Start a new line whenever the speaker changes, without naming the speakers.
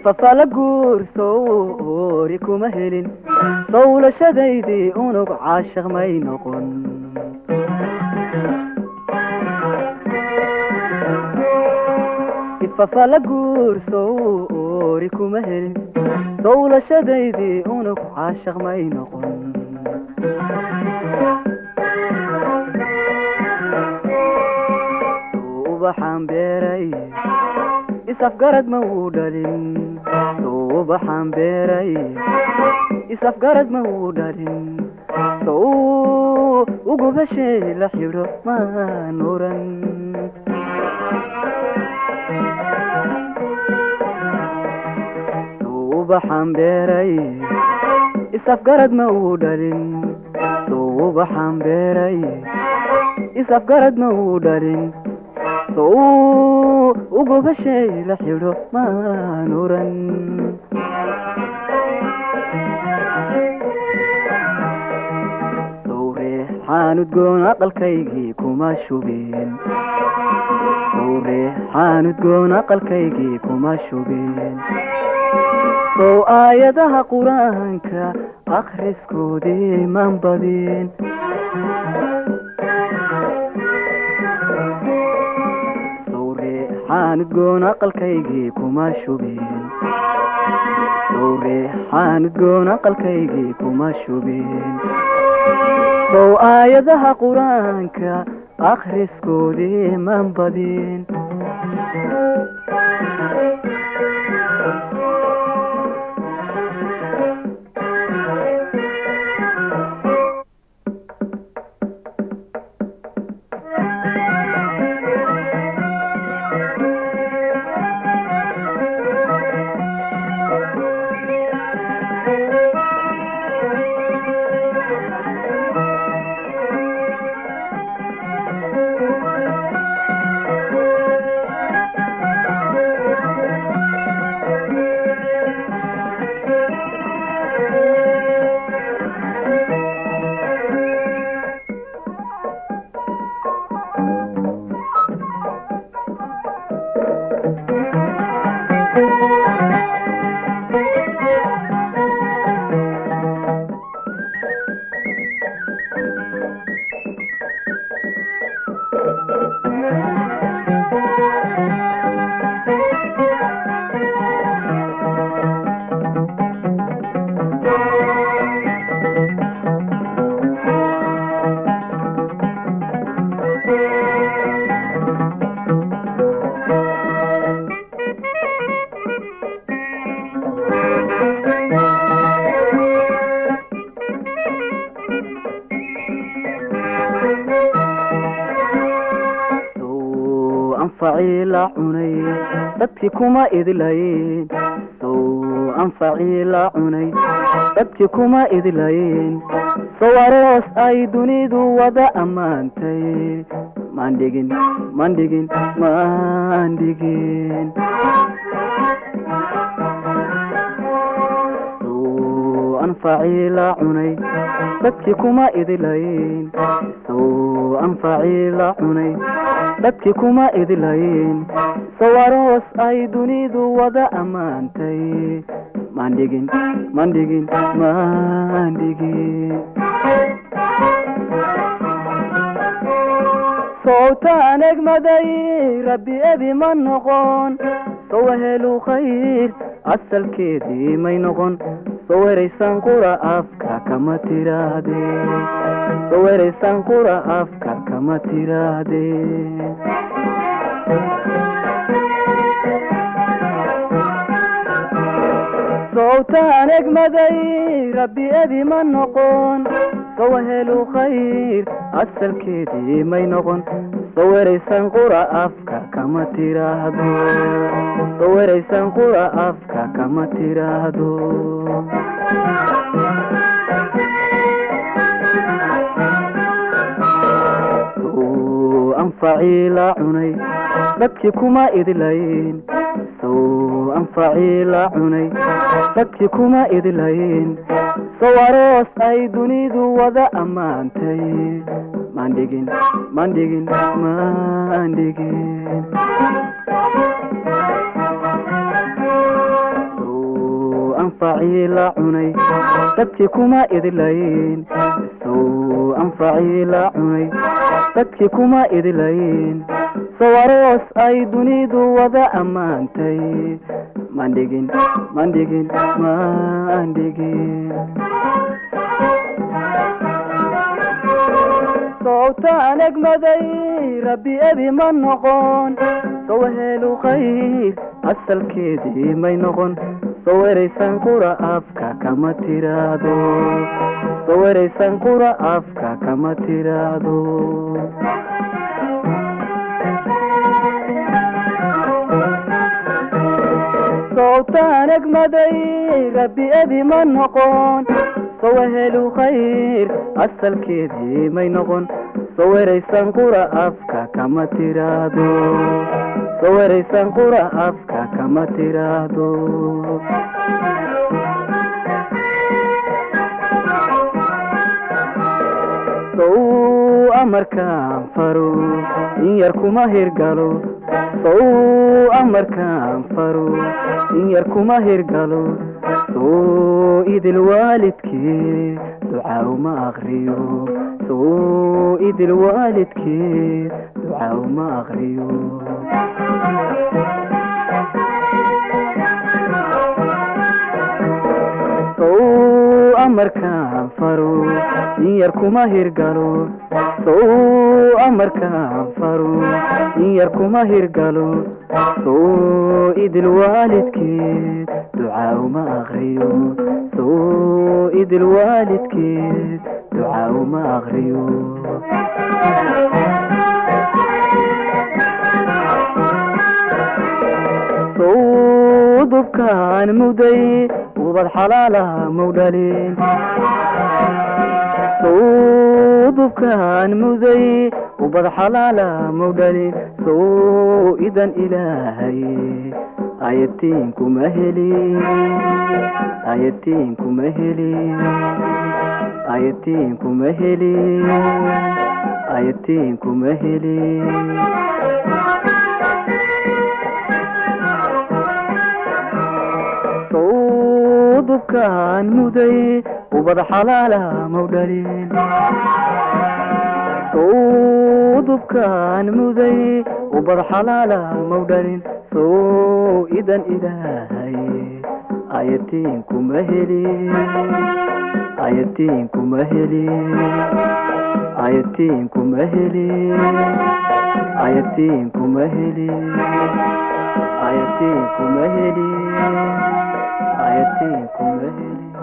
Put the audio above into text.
ففال قورسوري كما هلين طول شديدي ونق عاشق ما ينقن ففال قورسوري كما هلين طول شديدي ونق عاشق ما ينقن وبحام بيري isafgarad ma uu dhalin soo baxaan beeray isafgarad ma uu dhalin soo ugu bashay la xiro maan oran soo baxaan beeray isafgarad ma uu dhalin soo baxaan beeray isafgarad ma uu dhalin ugu bashay la xiro maan oran sawreexaan udgoon aqalkaygii kuma shubeen sawreexaan udgoon aqalkaygii kuma shubeen sow aayadaha qur-aanka akhriskoodii maan badin xaanudgoon aqalkaygii kuma shubeen sawreexaanudgoon aqalkaygii kuma shubeen sow aayadaha qur-aanka akhriskoodii maan badin anfaciila cunay dadkii kuma idlayn soo anfaciila cunay dadkii kuma idlayn sawaroos ay dunidu wada ammaantay mandhigin soo anfaciila cunay dadkii kuma idlayn soo anfaciila cunay dadkii kuma idlayn sawaroos ay dunidu wada ammaantay mandhigin sowtaan egmaday rabbi ebi ma noqon sowahelu khayr asalkeedii may noqon soweraysan qura afka kama tirahdeen soweraysan qura afka kama tirahdeen sowtaan egmaday rabbi ebi ma noqon sowahelu khayr asalkeedii may noqon soweraysan qura afka kama tiraahdo soweraysan qura afka kama tiraahdo soo anfaciila cunay dadkii kuma idlayn soo anfacii la cunay dadkii kuma idlayn sawaroos ay dunidu wada ammaantay mandhigin anfacii la cunay dadkii kuma idlayn anfacii la cunay dadkii kuma idlayn sawaroos ay dunidu wada ammaantay mandhigin sowtaan egmaday rabbi ebi ma noqon sowahelu khayr asalkeedii may noqon soweraysan qura afka kama tiraado soweraysan qura afka kama tiraado sowtaan egmaday rabbi ebi ma noqon sowahelu khayr asalkeedii may noqon soweraysan qura afka kama tiraado soweraysan qura afka kama tiraado sow amarkaan faro in yar kuma hirgalo sow amarkaan faro in yar kuma hirgalo soo idil waalidkii ducaa uma aqriyo soo idil waalidkii ducaa uma aqriyo soo amarkaan faro in yar kuma hirgalo soo amarkaan faro in yar kuma hirgalo soo idil waalidkii ducaa uma aqriyo soo idil waalidkii ducaa uma aqriyo soo dubkaan muday ubad xalaalaha mawdhalin soo dubkaan muday ubad xalaalaha mawdhalin soo idan ilaahay ayatiin kuma helin ayatiin kuma helin ayatiin kuma helin ayatiin kuma helin soo dubkaan muday ubad xalaalaha mawdhalin soo dubkaan muday ubad xalaalaha mawdhalin soo idan ilaahay ayatiin kuma helin ayatiin kuma helin ayatiin kuma helin ayatiin kuma helin ayatiin kuma helin ayatiin kuma helin